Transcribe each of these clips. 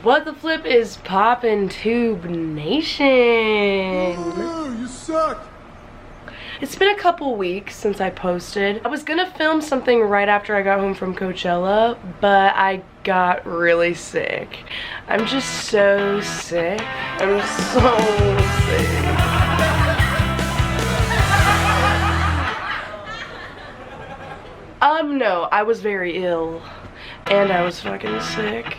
What the flip is poppin', Tube Nation? Ooh, you suck. It's been a couple weeks since I posted. I was gonna film something right after I got home from Coachella, but I got really sick. I'm just so sick. I'm so sick. No, I was very ill and I was fucking sick,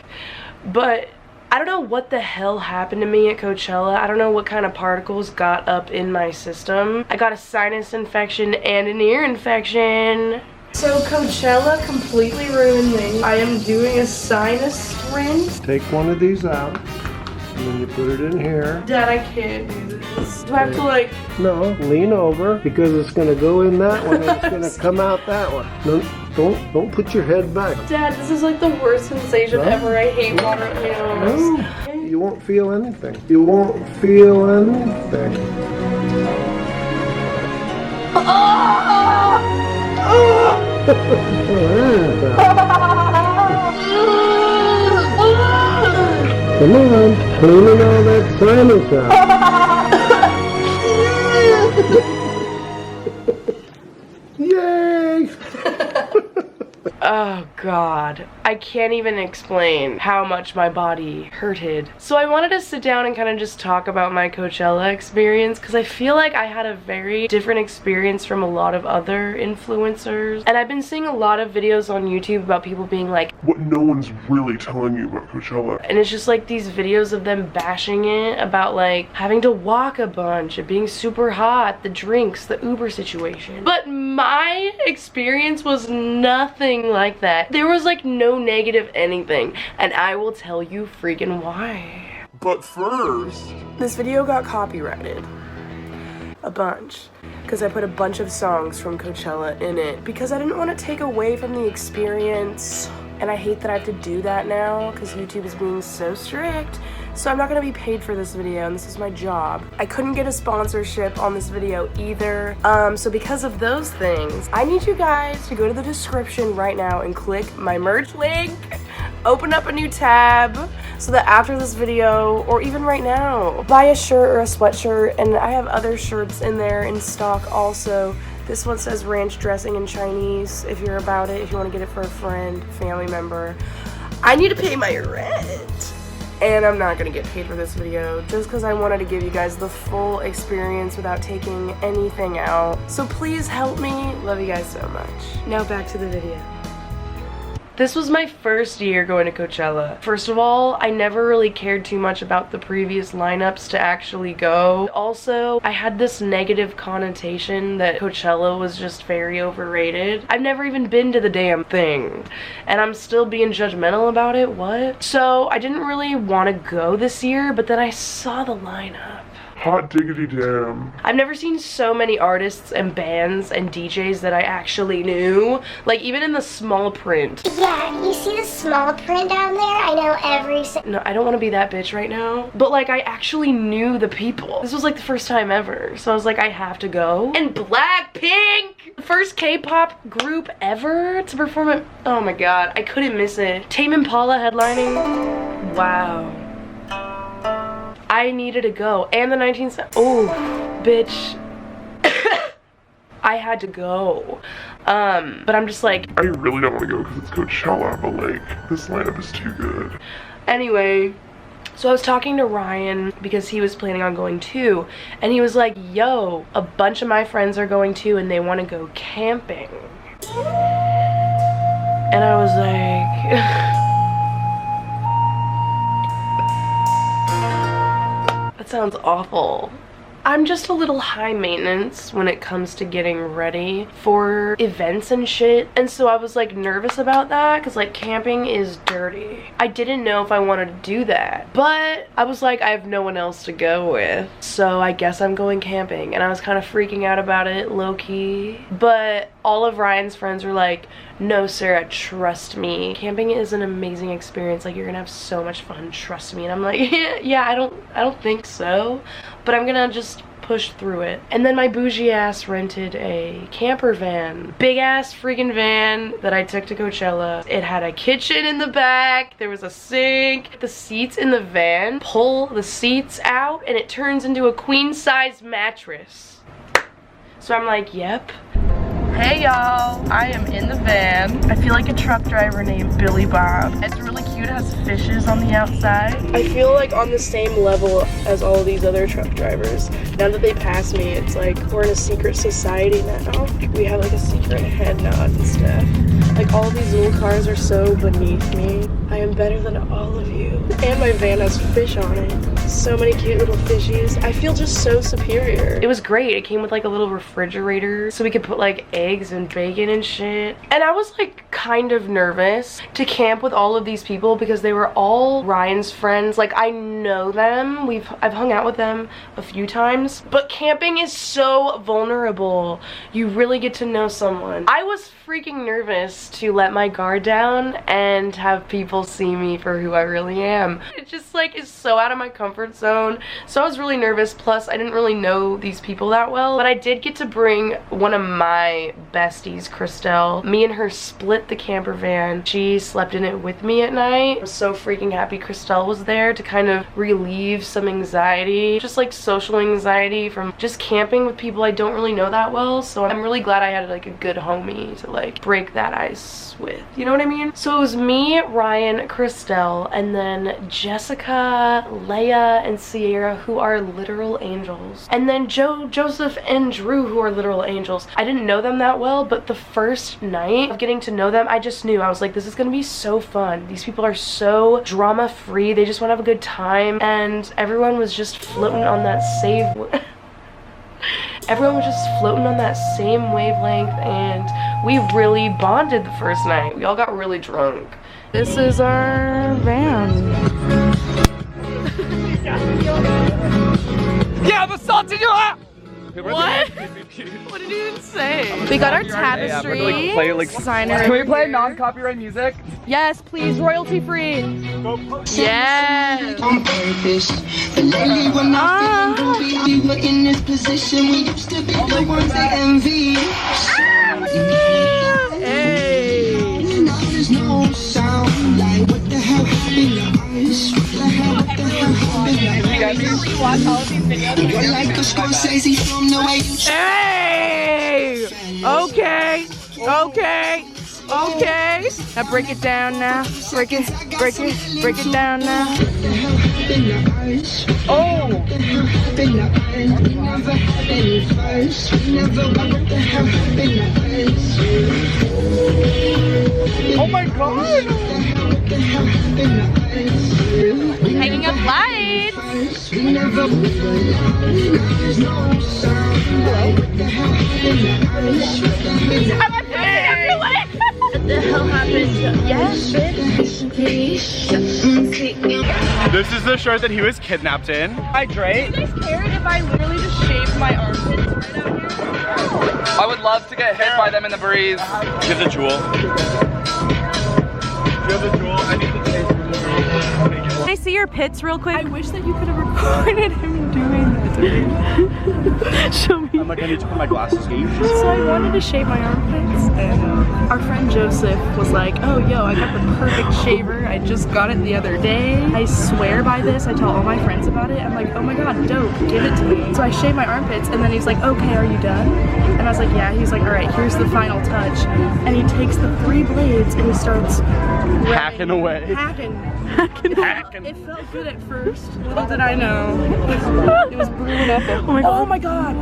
but I don't know what the hell happened to me at Coachella. I don't know what kind of particles got up in my system. I got a sinus infection and an ear infection. So Coachella completely ruined me. I am doing a sinus sprint. Take one of these out, and then you put it in here. Dad, I can't do this. Do I have to like... No, lean over, because it's gonna go in that one and it's gonna come out that one. No, don't put your head back. Dad, this is like the worst sensation ever. I hate water animals. No, you won't feel anything. You won't feel anything. Come on, cleaning all that sinus out. Yay! Oh god, I can't even explain how much my body hurted. So I wanted to sit down and kind of just talk about my Coachella experience, because I feel like I had a very different experience from a lot of other influencers. And I've been seeing a lot of videos on YouTube about people being like, what no one's really telling you about Coachella. And it's just like these videos of them bashing it about like having to walk a bunch, it being super hot, the drinks, the Uber situation. But my experience was nothing like that. There was like no negative anything, and I will tell you freaking why. But first, this video got copyrighted a bunch because I put a bunch of songs from Coachella in it because I didn't want to take away from the experience, and I hate that I have to do that now because YouTube is being so strict. So I'm not gonna be paid for this video, and this is my job. I couldn't get a sponsorship on this video either. So because of those things, I need you guys to go to the description right now and click my merch link, open up a new tab, so that after this video, or even right now, buy a shirt or a sweatshirt, and I have other shirts in there in stock also. This one says ranch dressing in Chinese, if you're about it, if you wanna get it for a friend, family member. I need to pay my rent. And I'm not gonna get paid for this video just because I wanted to give you guys the full experience without taking anything out. So please help me. Love you guys so much. Now back to the video. This was my first year going to Coachella. First of all, I never really cared too much about the previous lineups to actually go. Also, I had this negative connotation that Coachella was just very overrated. I've never even been to the damn thing, and I'm still being judgmental about it. What? So I didn't really want to go this year, but then I saw the lineup. hot diggity damn. I've never seen so many artists and bands and DJs that I actually knew. Like, even in the small print. Yeah, you see the small print down there? I know every No, I don't want to be that bitch right now. But, like, I actually knew the people. This was, like, the first time ever. So I was like, I have to go. And Blackpink! The first K-pop group ever to perform at... Oh my god, I couldn't miss it. Tame Impala headlining. Wow. I needed to go. And the 19... Oh, bitch. I had to go. But I'm just like... I really don't want to go because it's Coachella, but like, this lineup is too good. Anyway, so I was talking to Ryan because he was planning on going too. And he was like, yo, a bunch of my friends are going too and they want to go camping. And I was like... That sounds awful. I'm just a little high maintenance when it comes to getting ready for events and shit. And so I was like nervous about that because like camping is dirty. I didn't know if I wanted to do that. But I was like, I have no one else to go with. So I guess I'm going camping. And I was kind of freaking out about it, low-key. But all of Ryan's friends were like, no, Sarah, trust me. Camping is an amazing experience. Like, you're gonna have so much fun, trust me. And I'm like, yeah, I don't think so. But I'm gonna just pushed through it. And then my bougie ass rented a camper van. Big ass freaking van that I took to Coachella. It had a kitchen in the back. There was a sink. The seats in the van pull the seats out and it turns into a queen size mattress. So I'm like, yep. Hey y'all, I am in the van. I feel like a truck driver named Billy Bob. It's really cute, it has fishes on the outside. I feel like on the same level as all of these other truck drivers. Now that they pass me, it's like we're in a secret society now. We have like a secret head nod and stuff. Like all these little cars are so beneath me. I am better than all of you. And my van has fish on it. So many cute little fishies. I feel just so superior. It was great. It came with like a little refrigerator so we could put like eggs and bacon and shit. And I was like kind of nervous to camp with all of these people because they were all Ryan's friends. Like I know them. I've hung out with them a few times. But camping is so vulnerable. You really get to know someone. I was freaking nervous to let my guard down and have people see me for who I really am. It just like is so out of my comfort zone. So I was really nervous. Plus I didn't really know these people that well, but I did get to bring one of my besties, Christelle. Me and her split the camper van. She slept in it with me at night. I was so freaking happy Christelle was there to kind of relieve some anxiety, just like social anxiety from just camping with people I don't really know that well. So I'm really glad I had like a good homie to like break that ice with, you know what I mean? So it was me, Ryan, Christelle, and then Jessica, Leia, and Sierra, who are literal angels, and then Joseph and Drew, who are literal angels. I didn't know them that well, but the first night of getting to know them, I just knew. I was like, this is gonna be so fun. These people are so drama free. They just want to have a good time, and everyone was just floating on that same everyone was just floating on that same wavelength, and we really bonded the first night. We all got really drunk. This is our van. Yeah, the salt's in your lap! What? What did you even say? We got our tapestry. Signer. Can we play non-copyright music? Yes, please, royalty free. Yes. On purpose. But lately we're not feeling we were in this position. We used to be the ones they envy. Hey. Now there's no sound. Like what the hell happened? What the hell happened? Watch all of these videos. You're like a Scorsese film, the way you Hey! Okay. Okay. Okay. Now break it down now. Break it down now. Oh! Oh my god! Hanging up lights. What the hell happened? Yes, This is the shirt that he was kidnapped in. Hydrate. Are you guys caring if I literally just shaved my armpits right out here? I would love to get hit by them in the breeze. Give the jewel. Give the jewel. I need the taste. Can I see your pits real quick? I wish that you could have recorded him doing that to me. Show me. I'm like, I need to put my glasses on. So I wanted to shave my armpits, and our friend Joseph was like, oh yo, I got the perfect shaver. I just got it the other day. I swear by this. I tell all my friends about it. I'm like, oh my god, dope, give it to me. So I shaved my armpits, and then he's like, okay, are you done? And I was like, yeah. He's like, all right, here's the final touch. And he takes the 3 blades and he starts Hacking away. Hacking. It felt good at first. Little did I know. It was brewing up. Oh my god.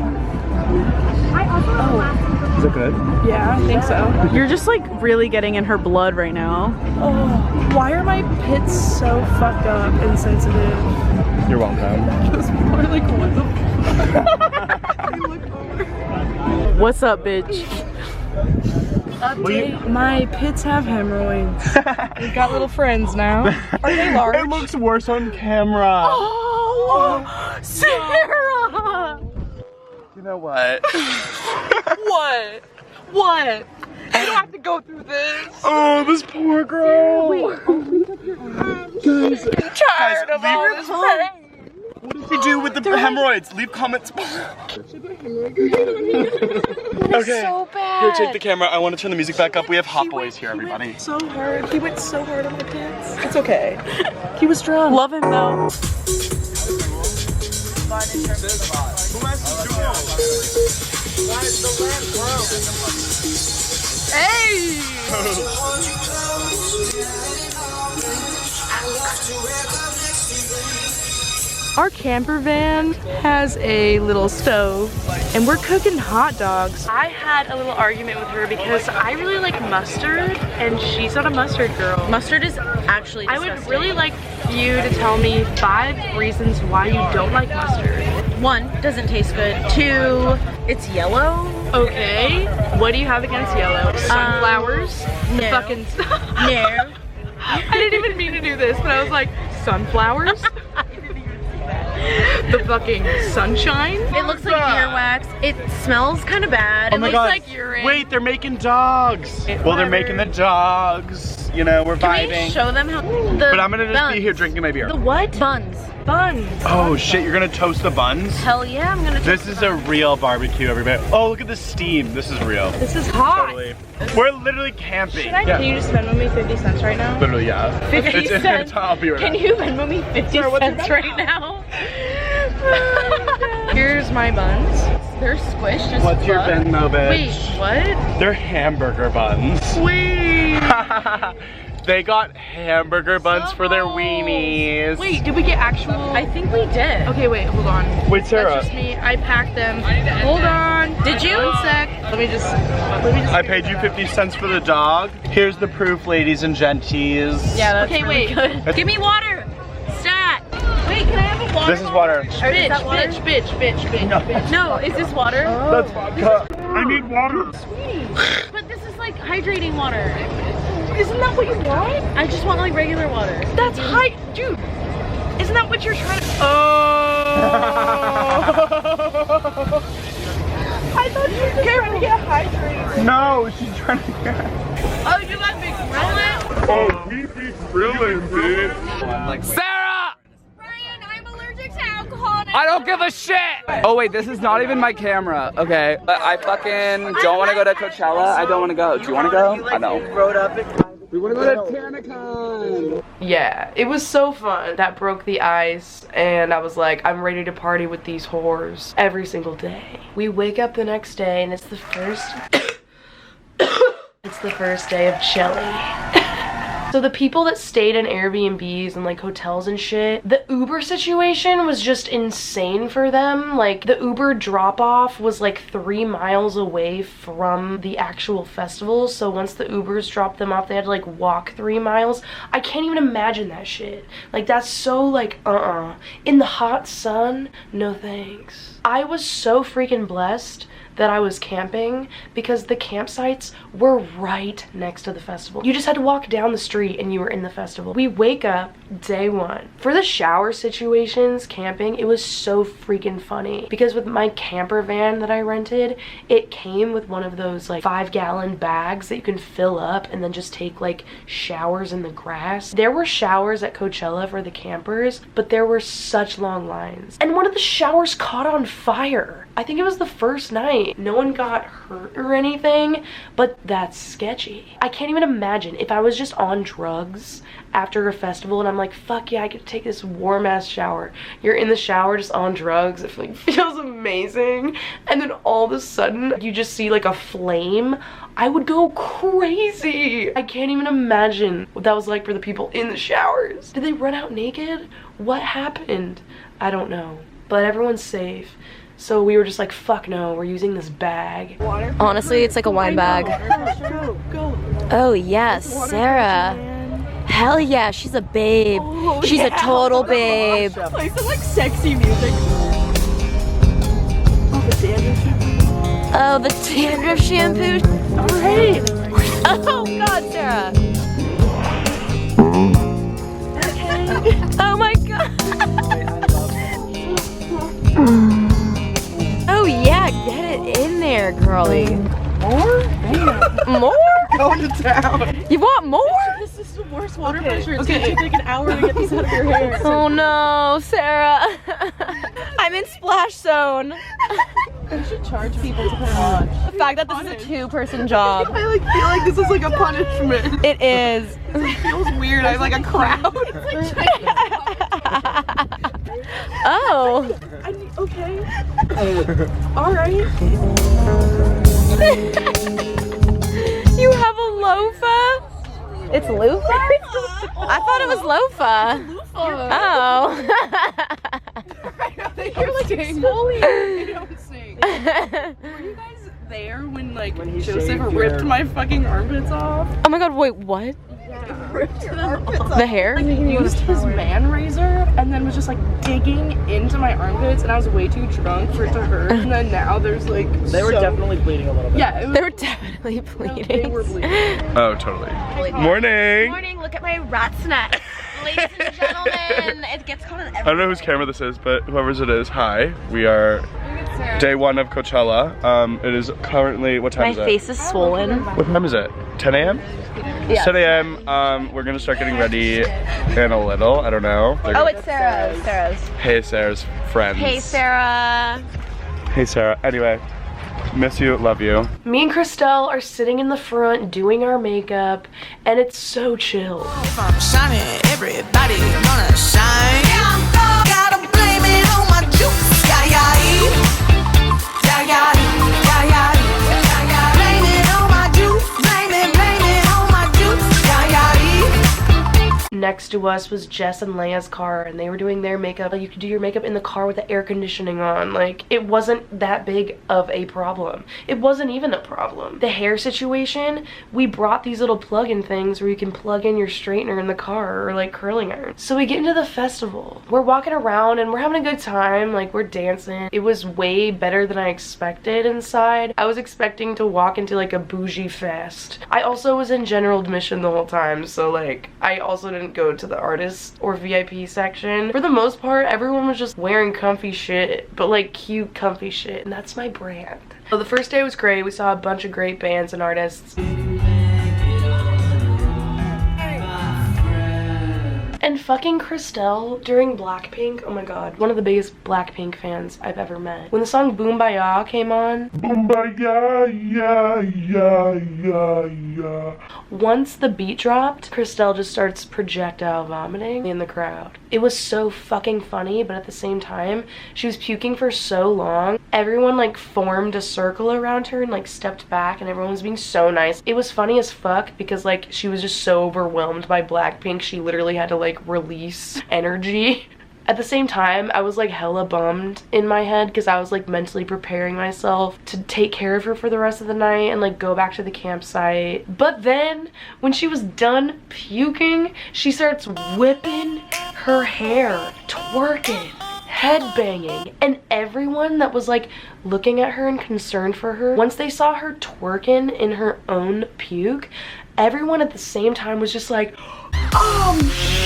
Is it good? Yeah, I think so. You're just like really getting in her blood right now. Oh, why are my pits so fucked up and sensitive? You're welcome. Those people are like, what the fuck? I look over. What's up, bitch? Update, my pits have hemorrhoids. We've got little friends now. Are they large? It looks worse on camera. Oh, Sarah! You know what? What? What? You don't have to go through this. Oh, this poor girl. Wait, guys, I'm tired of all this pain. to do with the hemorrhoids? Leave comments below. Okay. So bad. Here, take the camera. I want to turn the music back up. We have hot boys here, everybody. So hard. He went so hard on my pants. It's okay. He was drunk. Love him though. Hey! Our camper van has a little stove and we're cooking hot dogs. I had a little argument with her because I really like mustard and she's not a mustard girl. Mustard is actually disgusting. I would really like you to tell me 5 reasons why you don't like mustard. 1, doesn't taste good. 2, it's yellow. Okay. What do you have against yellow? Sunflowers? No. Fucking No. I didn't even mean to do this, but I was like, sunflowers? The fucking sunshine? It looks like earwax. It smells kind of bad. Oh my looks god. like urine. Wait, they're making dogs. Well, they're making the dogs. You know, we're Can we vibing. show them how the But I'm gonna just buns. be here drinking my beer. The what? Buns. Buns. Oh shit, you're gonna toast the buns? Hell yeah, I'm gonna This is a real barbecue, everybody. Oh, look at the steam. This is real. This is hot. Totally. We're literally camping. Can you just Venmo me 50 cents right now? Literally, yeah. 50 cents. I'll be right Can back. you Venmo me 50 cents right now? Here's my buns. They're squished as What's your fuck. Venmo, bitch? Wait, what? They're hamburger buns. Wait. They got hamburger buns for their weenies. Wait, did we get actual? I think we did. Okay, wait, hold on. Wait, Sarah. That's just me. I packed them. Hold on. Did you? 1 sec. Let me just. I paid you 50 cents for the dog. Here's the proof, ladies and genties. Yeah, that's Okay, really wait. good. Give me water. Stat. Wait, can I have a water? This is water. Bitch, bitch. No, is this water? That's vodka. I need water. But this is like hydrating water. Isn't that what you want? I just want like regular water. That's dude. Isn't that what you're trying to? I thought you were trying to get hydrated. No, she's trying to get. Oh, you got me grilling? Oh, we be grilling, bitch. Sarah! Ryan, I'm allergic to alcohol. I don't give a shit! Oh wait, this is not even my camera, okay? But I fucking don't want to go to Coachella. I don't want to go. Do you want to go? I know. We want to go to TanaCon. Yeah, it was so fun. That broke the ice, and I was like, I'm ready to party with these whores every single day. We wake up the next day, and it's the first. It's the first day of Chile. So the people that stayed in Airbnbs and like hotels and shit, the Uber situation was just insane for them. Like the Uber drop off was like 3 miles away from the actual festival. So once the Ubers dropped them off, they had to like walk 3 miles. I can't even imagine that shit. Like that's so like, in the hot sun, no thanks. I was so freaking blessed that I was camping because the campsites were right next to the festival. You just had to walk down the street and you were in the festival. We wake up day 1. For the shower situations, camping, it was so freaking funny because with my camper van that I rented, it came with one of those like 5-gallon bags that you can fill up and then just take like showers in the grass. There were showers at Coachella for the campers, but there were such long lines. And one of the showers caught on fire. I think it was the first night. No one got hurt or anything, but that's sketchy. I can't even imagine if I was just on drugs after a festival and I'm like, fuck yeah, I could take this warm ass shower. You're in the shower just on drugs. It like feels amazing. And then all of a sudden you just see like a flame. I would go crazy. I can't even imagine what that was like for the people in the showers. Did they run out naked? What happened? I don't know, but everyone's safe. So we were just like, fuck no, we're using this bag. Honestly, it's like a wine bag. Go. Oh yes, Sarah. Hell yeah, she's a babe. She's a total babe. Play some like sexy music. Oh, the dandruff shampoo. Alright. Oh god, Sarah. Oh my god. Oh yeah, get it in there, girly. More? Damn. More? Going to town. You want more? This is the worst. worse water pressure. It's gonna take like an hour to get this out of your hair. Oh no, Sarah. I'm in splash zone. You should charge people to come watch. The fact that this is a two-person job. I like feel like this is like a punishment. It is. It feels weird. I have like a crowd. Oh. Okay. All right. You have a loofah? It's loofah? I thought it was loofah. Oh. You're like exfoliating. You don't sing. Were you guys there when like Joseph ripped my fucking armpits off? Oh my god, wait, what? The hair? Like he used his man razor and then was just like digging into my armpits, and I was way too drunk for it to hurt. And then now there's like They were definitely bleeding a little bit. Yeah, They were definitely bleeding. they were bleeding. Oh, totally. Morning. Morning, look at my rat's nest. Ladies and gentlemen, it gets caught in everything. I don't know wose camera this is, but whoever's it is, hi. We are day 1 of Coachella. It is currently, what time My is it? face is swollen. What time is it? 10 a.m.? Yeah. 10 a.m. We're gonna start getting ready in a little. I don't know. Oh, it's Sarah's. Hey, Sarah's friends. Hey, Sarah. Hey, Sarah. Anyway, miss you, love you. Me and Christelle are sitting in the front doing our makeup, and it's so chill. If I'm shining, everybody gonna shine. Gotta blame it on my juice. Yeah, yeah, yeah, yeah, yeah, yeah. Blame it on my juice. Blame it on my juice. Yeah, yeah, yeah. Next to us was Jess and Leia's car, and they were doing their makeup. You could do your makeup in the car with the air conditioning on. Like, it wasn't that big of a problem. It wasn't even a problem. The hair situation, we brought these little plug-in things where you can plug in your straightener in the car, or like curling iron. So we get into the festival. We're walking around and we're having a good time. Like, we're dancing. It was way better than I expected inside. I was expecting to walk into like a bougie fest. I also was in general admission the whole time, so like, I also didn't go to the artist or VIP section. For the most part, everyone was just wearing comfy shit, but like cute comfy shit, and that's my brand. So the first day was great. We saw a bunch of great bands and artists. And fucking Christelle during Blackpink, oh my god, one of the biggest Blackpink fans I've ever met. When the song Boombayah came on, Boombayah, yeah, yeah, yeah, yeah. Once the beat dropped, Christelle just starts projectile vomiting in the crowd. It was so fucking funny, but at the same time, she was puking for so long. Everyone like formed a circle around her and like stepped back, and everyone was being so nice. It was funny as fuck because like she was just so overwhelmed by Blackpink, she literally had to like release energy. At the same time, I was like hella bummed in my head because I was like mentally preparing myself to take care of her for the rest of the night and like go back to the campsite. But then when she was done puking, she starts whipping her hair, twerking, headbanging, and everyone that was like looking at her and concerned for her, once they saw her twerking in her own puke, everyone at the same time was just like, oh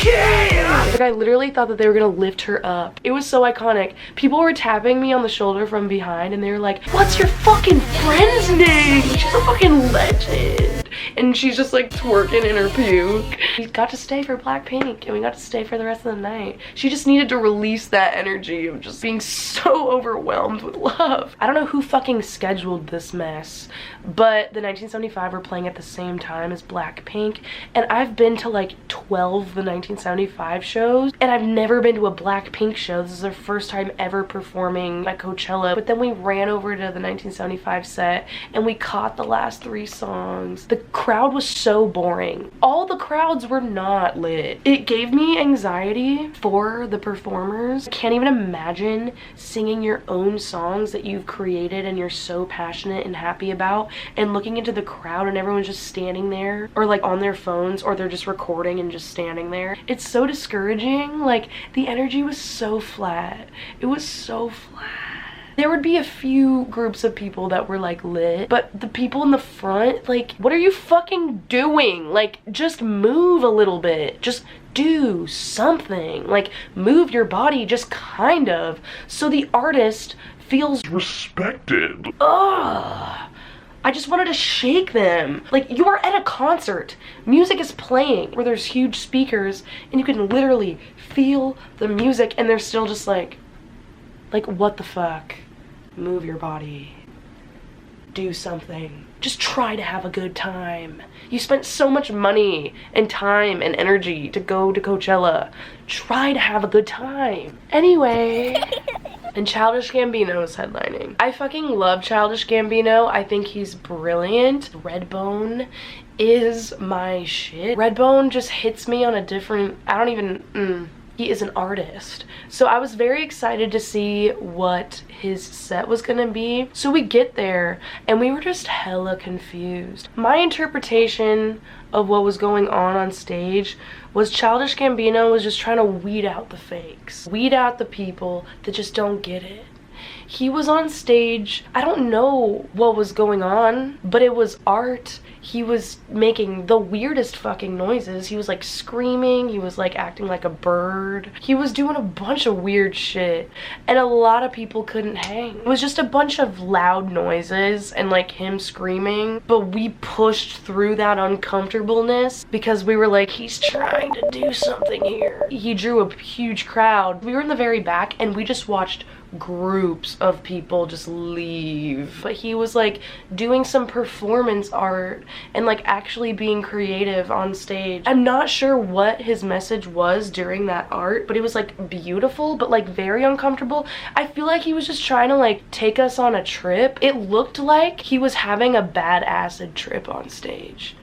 yeah! Like, I literally thought that they were gonna lift her up. It was so iconic. People were tapping me on the shoulder from behind and they were like, what's your fucking friend's name? She's a fucking legend. And she's just like twerking in her puke. We got to stay for Blackpink and we got to stay for the rest of the night. She just needed to release that energy of just being so overwhelmed with love. I don't know who fucking scheduled this mess, but the 1975 were playing at the same time as Blackpink, and I've been to like 12 of the 1975 shows, and I've never been to a Blackpink show. This is their first time ever performing at Coachella. But then we ran over to the 1975 set and we caught the last 3 songs. The crowd was so boring. All the crowds were not lit. It gave me anxiety for the performers. I can't even imagine singing your own songs that you've created and you're so passionate and happy about, and looking into the crowd and everyone's just standing there, or like on their phones, or they're just recording and just standing there. It's so discouraging. Like, the energy was so flat. It was so flat. There would be a few groups of people that were like lit, but the people in the front, like, what are you fucking doing? Like, just move a little bit. Just do something. Like, move your body just kind of, so the artist feels Respected. ugh. I just wanted to shake them. Like, you are at a concert. Music is playing where there's huge speakers and you can literally feel the music and they're still just like, what the fuck? Move your body. Do something. Just try to have a good time. You spent so much money and time and energy to go to Coachella. Try to have a good time. Anyway, and Childish Gambino is headlining. I fucking love Childish Gambino. I think he's brilliant. Redbone is my shit. Redbone just hits me on a different, he is an artist. So I was very excited to see what his set was gonna be. So we get there and we were just hella confused. My interpretation of what was going on stage was Childish Gambino was just trying to weed out the fakes. Weed out the people that just don't get it. He was on stage, I don't know what was going on, but it was art. He was making the weirdest fucking noises. He was like screaming, he was like acting like a bird. He was doing a bunch of weird shit, and a lot of people couldn't hang. It was just a bunch of loud noises and like him screaming, but we pushed through that uncomfortableness because we were like, he's trying to do something here. He drew a huge crowd. We were in the very back and we just watched groups of people just leave, but he was like doing some performance art and like actually being creative on stage. I'm not sure what his message was during that art, but it was like beautiful but like very uncomfortable. I feel like he was just trying to like take us on a trip. It looked like he was having a bad acid trip on stage.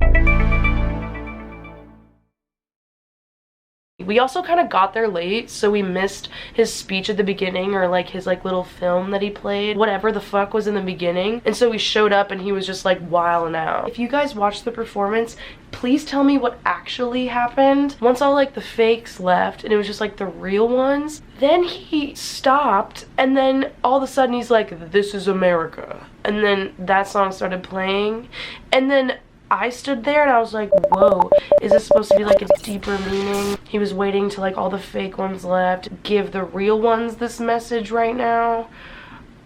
We also kind of got there late, so we missed his speech at the beginning, or like his like little film that he played, whatever the fuck was in the beginning. And so we showed up and he was just like wilding out. If you guys watched the performance, please tell me what actually happened. Once all like the fakes left and it was just like the real ones, then he stopped and then all of a sudden he's like, "This is America." And then that song started playing and then I stood there and I was like, whoa, is this supposed to be like a deeper meaning? He was waiting till like all the fake ones left, give the real ones this message right now.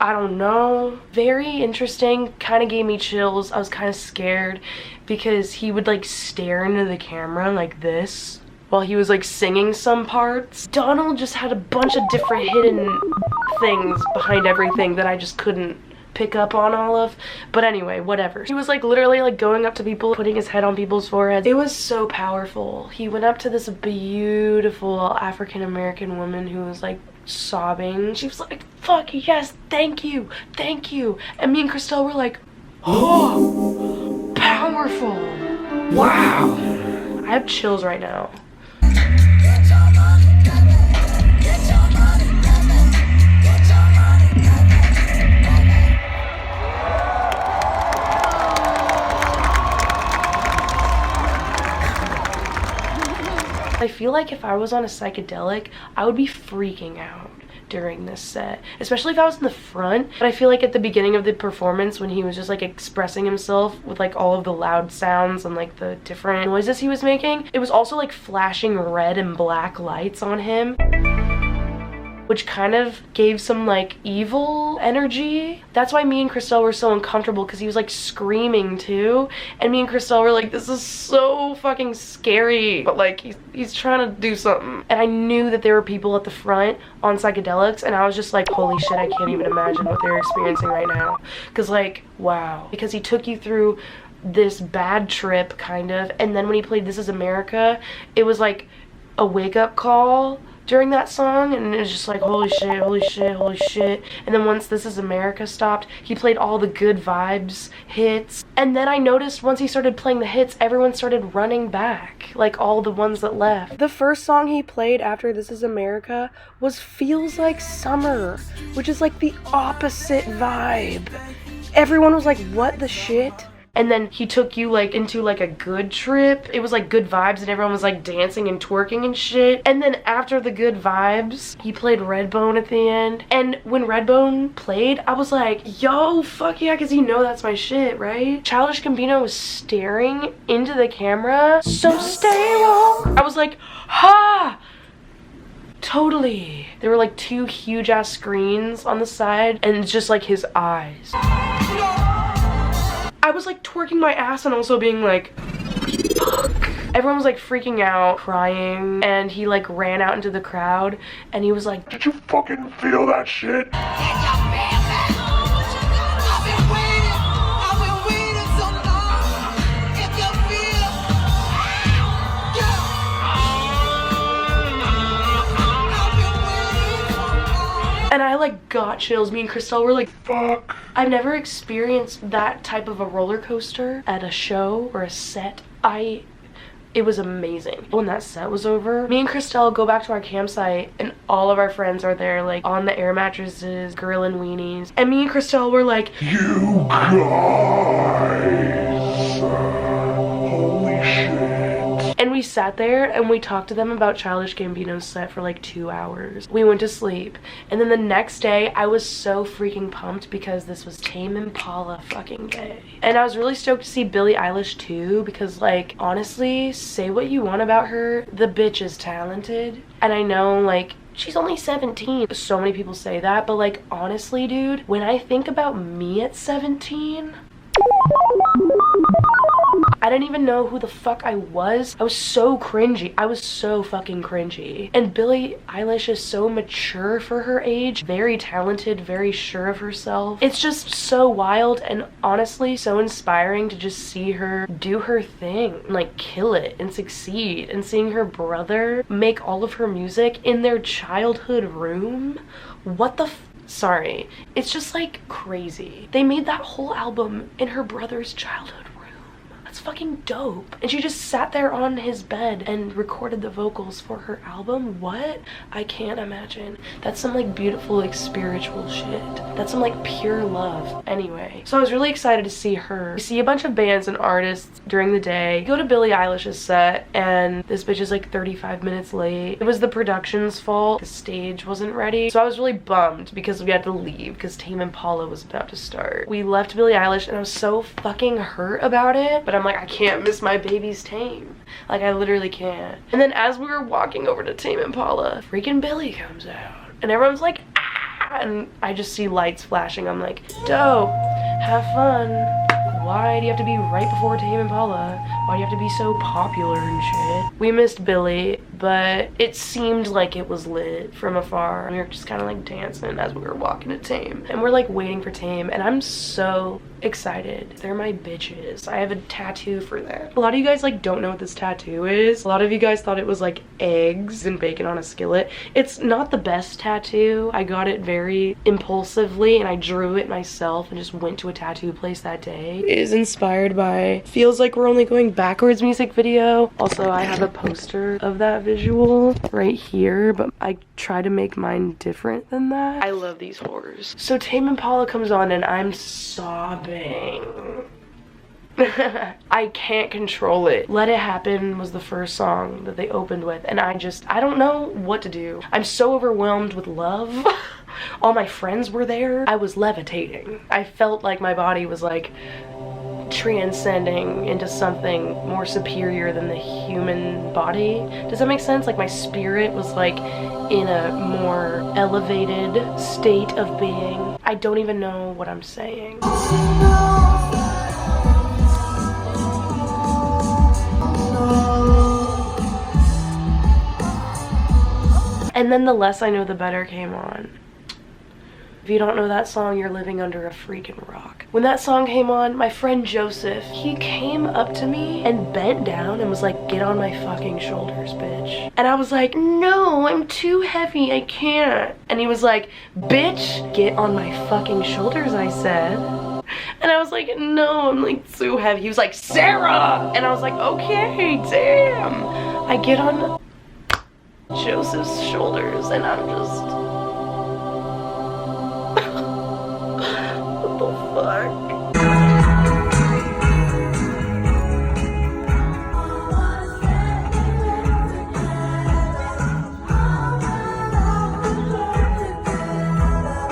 I don't know. Very interesting, kind of gave me chills. I was kind of scared because he would like stare into the camera like this while he was like singing some parts. Donald just had a bunch of different hidden things behind everything that I just couldn't pick up on all of, but anyway, whatever. He was like literally like going up to people, putting his head on people's foreheads. It was so powerful. He went up to this beautiful African-American woman who was like sobbing. She was like, "Fuck yes, thank you, thank you." And me and Christelle were like, oh, powerful. Wow. I have chills right now. I feel like if I was on a psychedelic, I would be freaking out during this set, especially if I was in the front. But I feel like at the beginning of the performance when he was just like expressing himself with like all of the loud sounds and like the different noises he was making, it was also like flashing red and black lights on him, which kind of gave some like evil energy. That's why me and Christelle were so uncomfortable, because he was like screaming too, and me and Christelle were like, this is so fucking scary, but like he's trying to do something. And I knew that there were people at the front on psychedelics and I was just like, holy shit, I can't even imagine what they're experiencing right now. Because like, wow, because he took you through this bad trip kind of, and then when he played This Is America, it was like a wake-up call during that song, and it was just like, holy shit, holy shit, holy shit. And then once This Is America stopped, he played all the Good Vibes hits. And then I noticed once he started playing the hits, everyone started running back, like all the ones that left. The first song he played after This Is America was Feels Like Summer, which is like the opposite vibe. Everyone was like, what the shit? And then he took you like into like a good trip. It was like Good Vibes and everyone was like dancing and twerking and shit. And then after the Good Vibes, he played Redbone at the end. And when Redbone played, I was like, yo, fuck yeah, because you know that's my shit, right? Childish Gambino was staring into the camera. So stay woke. I was like, ha! Totally. There were like two huge ass screens on the side and it's just like his eyes. I I was like twerking my ass and also being like, fuck. Everyone was like freaking out, crying, and he like ran out into the crowd and he was like, did you fucking feel that shit? and I like got chills. Me and Christelle were like, fuck. I've never experienced that type of a roller coaster at a show or a set. It was amazing. When that set was over, me and Christelle go back to our campsite and all of our friends are there like on the air mattresses, grilling weenies. And me and Christelle were like, you guys, holy shit. and we sat there and we talked to them about Childish Gambino's set for like 2 hours. We went to sleep. And then the next day, I was so freaking pumped because this was Tame Impala fucking day. And I was really stoked to see Billie Eilish too because like, honestly, say what you want about her, the bitch is talented. And I know like, she's only 17. So many people say that, but like, honestly, dude, when I think about me at 17, I didn't even know who the fuck I was. I was so cringy. I was so fucking cringy. And Billie Eilish is so mature for her age, very talented, very sure of herself. It's just so wild and honestly so inspiring to just see her do her thing, like kill it and succeed. And seeing her brother make all of her music in their childhood room. What the sorry. It's just like crazy. They made that whole album in her brother's childhood. That's fucking dope. And she just sat there on his bed and recorded the vocals for her album. What? I can't imagine. That's some like beautiful like spiritual shit. That's some like pure love. Anyway, so I was really excited to see her. We see a bunch of bands and artists during the day. Go to Billie Eilish's set and this bitch is like 35 minutes late. It was the production's fault. The stage wasn't ready. So I was really bummed because we had to leave because Tame Impala was about to start. We left Billie Eilish and I was so fucking hurt about it. But I'm like, I can't miss my baby's Tame. Like, I literally can't. And then as we were walking over to Tame Impala, freaking Billie comes out. And everyone's like, ah! And I just see lights flashing. I'm like, dope. Have fun. Why do you have to be right before Tame Impala? Why do you have to be so popular and shit? We missed Billie, but it seemed like it was lit from afar. We were just kind of like dancing as we were walking to Tame. And we're like waiting for Tame, and I'm so excited. They're my bitches. I have a tattoo for them. A lot of you guys like don't know what this tattoo is. A lot of you guys thought it was like eggs and bacon on a skillet. It's not the best tattoo. I got it very impulsively and I drew it myself and just went to a tattoo place that day. It is inspired by Feels Like We're Only Going Backwards music video. Also, I have a poster of that visual right here, but I try to make mine different than that. I love these horrors. So Tame Impala comes on and I'm sobbing. I can't control it. Let It Happen was the first song that they opened with, and I don't know what to do. I'm so overwhelmed with love. All my friends were there. I was levitating. I felt like my body was like transcending into something more superior than the human body. Does that make sense? Like my spirit was like in a more elevated state of being. I don't even know what I'm saying. And then The Less I Know the Better came on. If you don't know that song, you're living under a freaking rock. When that song came on, my friend Joseph, he came up to me and bent down and was like, get on my fucking shoulders, bitch. And I was like, no, I'm too heavy, I can't. And he was like, bitch, get on my fucking shoulders, I said. And I was like, no, I'm like too heavy. He was like, Sarah! And I was like, okay, damn. I get on Joseph's shoulders and I'm just... what the fuck?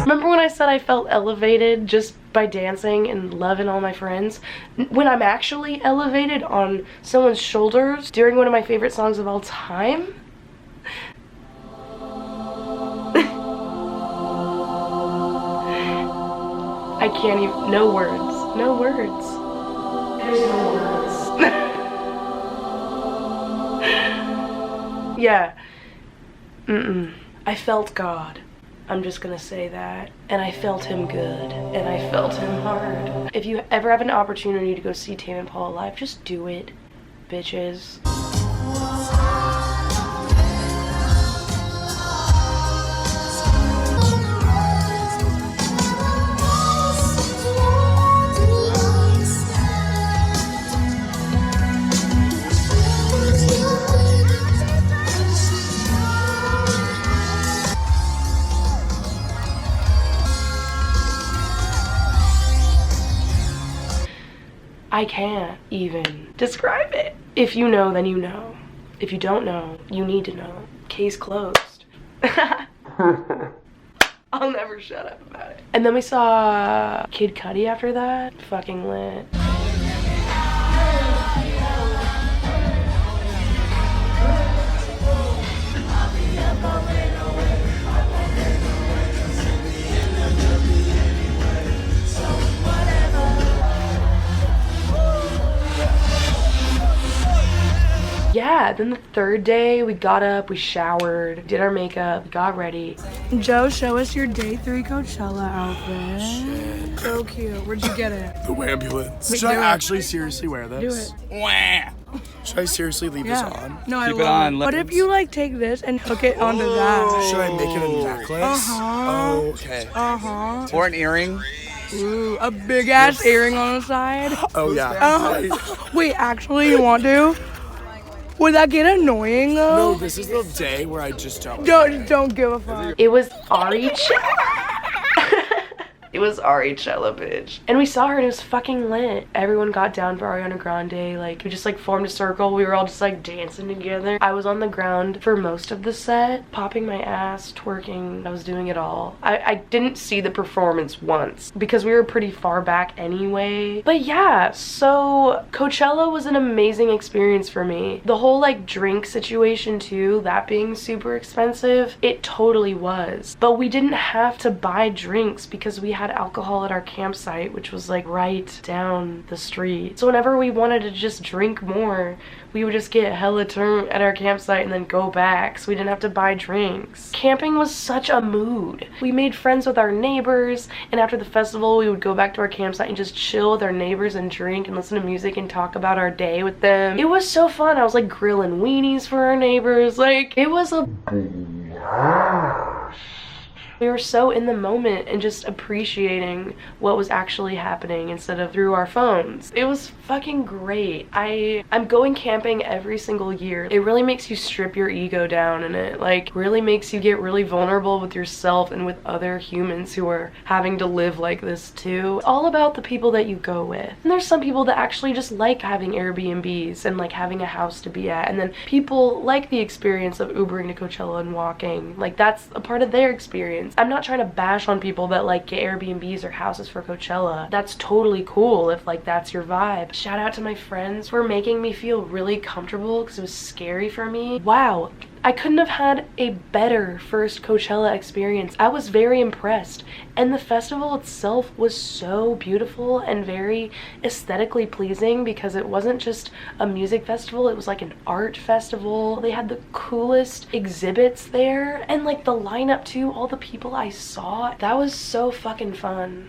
Remember when I said I felt elevated just by dancing and loving all my friends? When I'm actually elevated on someone's shoulders during one of my favorite songs of all time? I can't even, no words, no words. There's no words. Yeah. I felt God. I'm just gonna say that. And I felt him good. And I felt him hard. If you ever have an opportunity to go see Tame Impala live, just do it, bitches. I can't even describe it. If you know, then you know. If you don't know, you need to know. Case closed. I'll never shut up about it. And then we saw Kid Cudi after that. Fucking lit. Yeah, then the third day we got up, we showered, did our makeup, got ready. Joe, show us your day 3 Coachella outfit. Shit. So cute. Where'd you get it? The ambulance. Wait, Should I actually seriously wear Do this? it. Wah. Should I seriously leave this on? No, Keep I it won't. on. What if you like take this and hook it onto that? Should I make it a necklace? Oh, okay. Or an earring. Ooh, a big ass earring on the side. Oh, yeah. Wait, actually, you want to? Would that get annoying though? No, this is the day where I just don't. Don't give a fuck. It was It was Arichella, bitch. And we saw her and it was fucking lit. Everyone got down for Ariana Grande. Like, we just like formed a circle. We were all just like dancing together. I was on the ground for most of the set, popping my ass, twerking. I was doing it all. I didn't see the performance once because we were pretty far back anyway. But yeah, so Coachella was an amazing experience for me. The whole like drink situation too, that being super expensive, it totally was. But we didn't have to buy drinks because we had alcohol at our campsite, which was like right down the street. So whenever we wanted to just drink more, we would just get hella turned at our campsite and then go back, so we didn't have to buy drinks. Camping was such a mood. We made friends with our neighbors, and after the festival we would go back to our campsite and just chill with our neighbors and drink and listen to music and talk about our day with them. It was so fun. I was like grilling weenies for our neighbors. Like, it was a we were so in the moment and just appreciating what was actually happening instead of through our phones. It was fucking great. I'm going camping every single year. It really makes you strip your ego down, and it like really makes you get really vulnerable with yourself and with other humans who are having to live like this too. It's all about the people that you go with. And there's some people that actually just like having Airbnbs and like having a house to be at, and then people like the experience of Ubering to Coachella and walking. Like, that's a part of their experience. I'm not trying to bash on people that like get Airbnbs or houses for Coachella. That's totally cool if like that's your vibe. Shout out to my friends for making me feel really comfortable because it was scary for me. Wow. I couldn't have had a better first Coachella experience. I was very impressed, and the festival itself was so beautiful and very aesthetically pleasing because it wasn't just a music festival, it was like an art festival. They had the coolest exhibits there, and like the lineup too, all the people I saw, that was so fucking fun.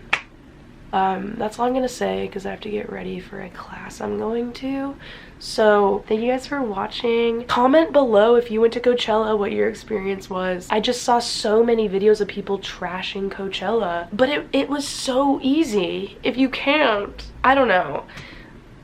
That's all I'm gonna say because I have to get ready for a class I'm going to. So thank you guys for watching. Comment below if you went to Coachella, what your experience was. I just saw so many videos of people trashing Coachella, but it was so easy. If you can't, I don't know.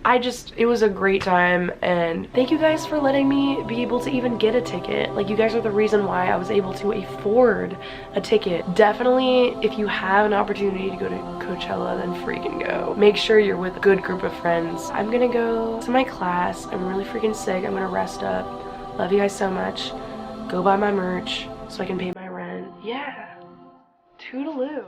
It was a great time, and thank you guys for letting me be able to even get a ticket. Like, you guys are the reason why I was able to afford a ticket. Definitely, if you have an opportunity to go to Coachella, then freaking go. Make sure you're with a good group of friends. I'm gonna go to my class. I'm really freaking sick. I'm gonna rest up. Love you guys so much. Go buy my merch so I can pay my rent. Yeah. Toodaloo.